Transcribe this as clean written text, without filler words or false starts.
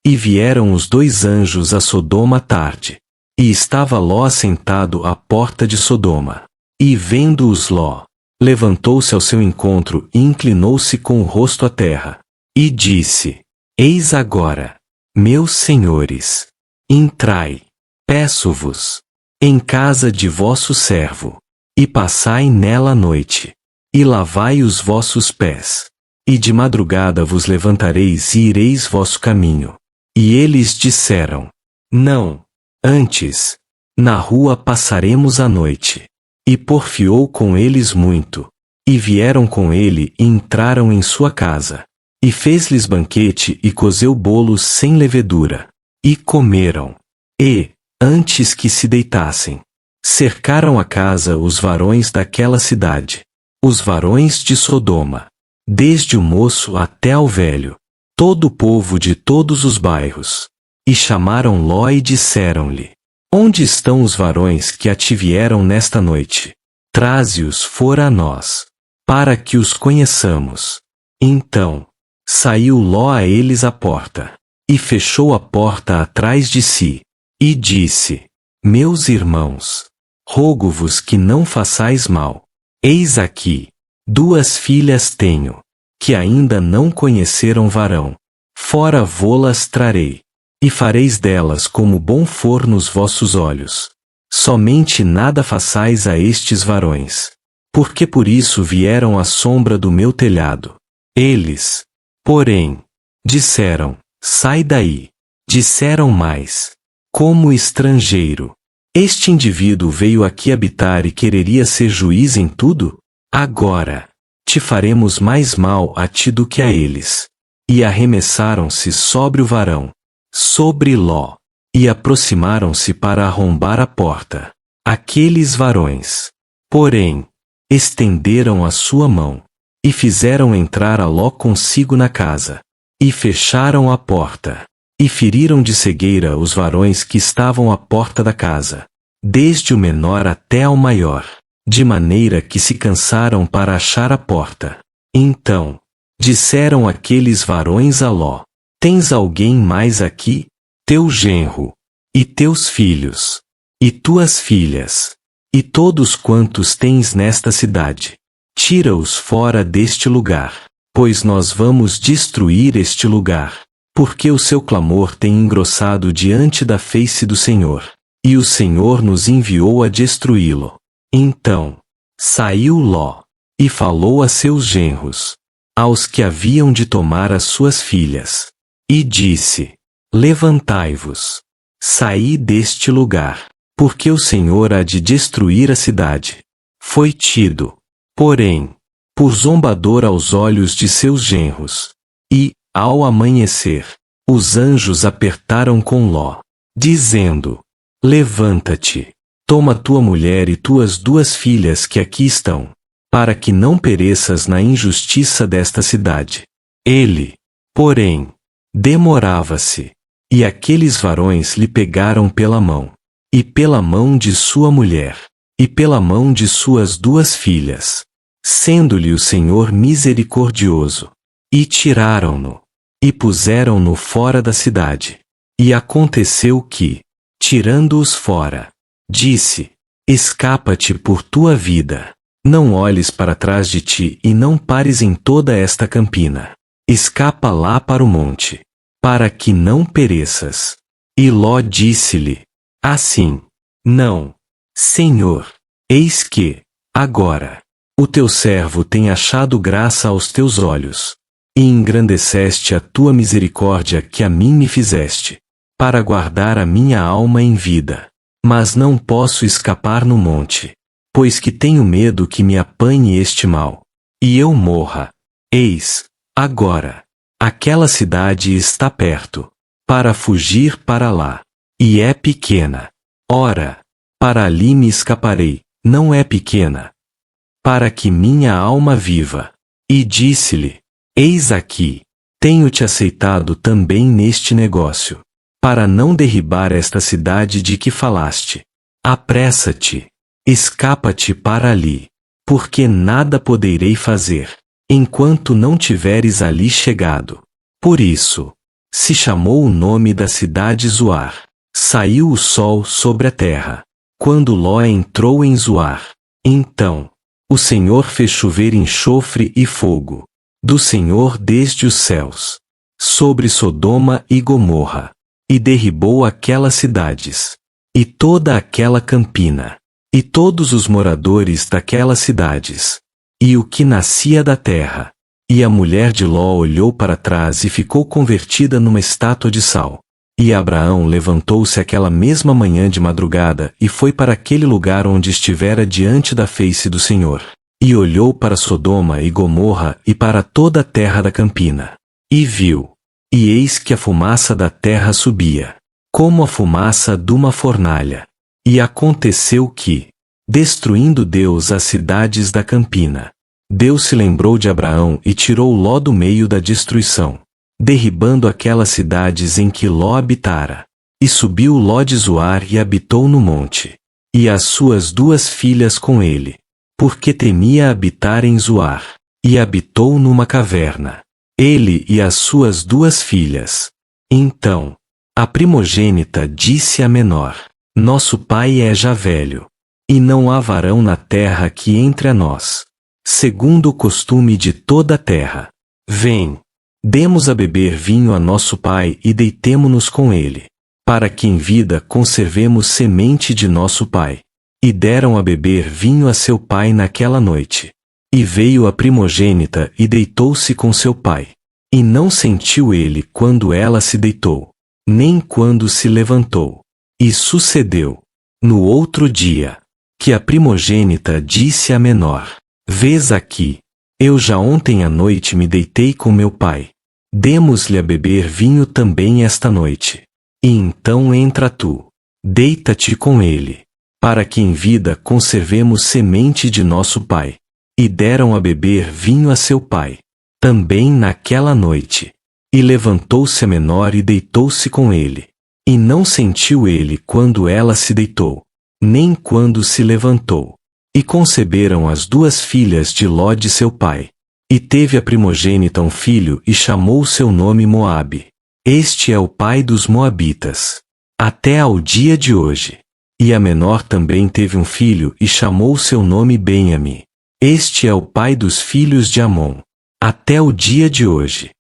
E vieram os 2 anjos a Sodoma à tarde. E estava Ló assentado à porta de Sodoma. E vendo-os Ló, levantou-se ao seu encontro e inclinou-se com o rosto à terra. E disse: Eis agora, meus senhores, entrai, peço-vos, em casa de vosso servo, e passai nela a noite, e lavai os vossos pés. E de madrugada vos levantareis e ireis vosso caminho. E eles disseram: Não, antes, na rua passaremos a noite. E porfiou com eles muito. E vieram com ele e entraram em sua casa. E fez-lhes banquete e cozeu bolos sem levedura. E comeram. E, antes que se deitassem, cercaram a casa os varões daquela cidade, os varões de Sodoma, desde o moço até ao velho, todo o povo de todos os bairros. E chamaram Ló e disseram-lhe: Onde estão os varões que a ti vieram nesta noite? Traze-os fora a nós, para que os conheçamos. Então, saiu Ló a eles à porta, e fechou a porta atrás de si, e disse: Meus irmãos, rogo-vos que não façais mal. Eis aqui, 2 filhas tenho, que ainda não conheceram varão. Fora vô-las trarei, e fareis delas como bom for nos vossos olhos. Somente nada façais a estes varões, porque por isso vieram à sombra do meu telhado. Eles, porém, disseram: Sai daí. Disseram mais: Como estrangeiro, este indivíduo veio aqui habitar e quereria ser juiz em tudo? Agora, te faremos mais mal a ti do que a eles. E arremessaram-se sobre o varão, sobre Ló, e aproximaram-se para arrombar a porta. Aqueles varões, porém, estenderam a sua mão, e fizeram entrar a Ló consigo na casa, e fecharam a porta, e feriram de cegueira os varões que estavam à porta da casa, desde o menor até ao maior, de maneira que se cansaram para achar a porta. Então, disseram aqueles varões a Ló: Tens alguém mais aqui? Teu genro, e teus filhos, e tuas filhas, e todos quantos tens nesta cidade. Tira-os fora deste lugar, pois nós vamos destruir este lugar, porque o seu clamor tem engrossado diante da face do Senhor, e o Senhor nos enviou a destruí-lo. Então, saiu Ló, e falou a seus genros, aos que haviam de tomar as suas filhas, e disse: Levantai-vos, saí deste lugar, porque o Senhor há de destruir a cidade. Foi tido, porém, por zombador aos olhos de seus genros. E, ao amanhecer, os anjos apertaram com Ló, dizendo: Levanta-te, toma tua mulher e tuas 2 filhas que aqui estão, para que não pereças na injustiça desta cidade. Ele, porém, demorava-se, e aqueles varões lhe pegaram pela mão, e pela mão de sua mulher, e pela mão de suas 2 filhas, sendo-lhe o Senhor misericordioso, e tiraram-no, e puseram-no fora da cidade. E aconteceu que, tirando-os fora, disse: Escapa-te por tua vida, não olhes para trás de ti e não pares em toda esta campina. Escapa lá para o monte, para que não pereças. E Ló disse-lhe: Assim, não, Senhor, eis que, agora, o teu servo tem achado graça aos teus olhos, e engrandeceste a tua misericórdia que a mim me fizeste, para guardar a minha alma em vida. Mas não posso escapar no monte, pois que tenho medo que me apanhe este mal, e eu morra. Eis, agora, aquela cidade está perto, para fugir para lá, e é pequena. Ora, para ali me escaparei, não é pequena, para que minha alma viva. E disse-lhe: Eis aqui, tenho-te aceitado também neste negócio, para não derribar esta cidade de que falaste. Apressa-te, escapa-te para ali, porque nada poderei fazer, enquanto não tiveres ali chegado. Por isso, Se chamou o nome da cidade Zoar. Saiu o sol sobre a terra. Quando Ló entrou em Zoar, então o Senhor fez chover enxofre e fogo do Senhor desde os céus sobre Sodoma e Gomorra, e derribou aquelas cidades, e toda aquela campina, e todos os moradores daquelas cidades, e o que nascia da terra. E a mulher de Ló olhou para trás e ficou convertida numa estátua de sal. E Abraão levantou-se aquela mesma manhã de madrugada e foi para aquele lugar onde estivera diante da face do Senhor. E olhou para Sodoma e Gomorra e para toda a terra da campina. E viu, e eis que a fumaça da terra subia, como a fumaça de uma fornalha. E aconteceu que, destruindo Deus as cidades da campina, Deus se lembrou de Abraão e tirou Ló do meio da destruição, derribando aquelas cidades em que Ló habitara. E subiu Ló de Zoar e habitou no monte, e as suas 2 filhas com ele, porque temia habitar em Zoar, e habitou numa caverna, ele e as suas 2 filhas. Então, a primogênita disse à menor: Nosso pai é já velho, e não há varão na terra que entre a nós, segundo o costume de toda a terra. Vem, demos a beber vinho a nosso pai e deitemo-nos com ele, para que em vida conservemos semente de nosso pai. E deram a beber vinho a seu pai naquela noite. E veio a primogênita e deitou-se com seu pai. E não sentiu ele quando ela se deitou, nem quando se levantou. E sucedeu, no outro dia, que a primogênita disse à menor: Vês aqui, eu já ontem à noite me deitei com meu pai. Demos-lhe a beber vinho também esta noite. E então entra tu, deita-te com ele, para que em vida conservemos semente de nosso pai. E deram a beber vinho a seu pai, também naquela noite. E levantou-se a menor e deitou-se com ele. E não sentiu ele quando ela se deitou, nem quando se levantou. E conceberam as 2 filhas de Ló de seu pai. E teve a primogênita um filho e chamou seu nome Moabe. Este é o pai dos moabitas, até ao dia de hoje. E a menor também teve um filho e chamou seu nome Benjamim. Este é o pai dos filhos de Amon, até o dia de hoje.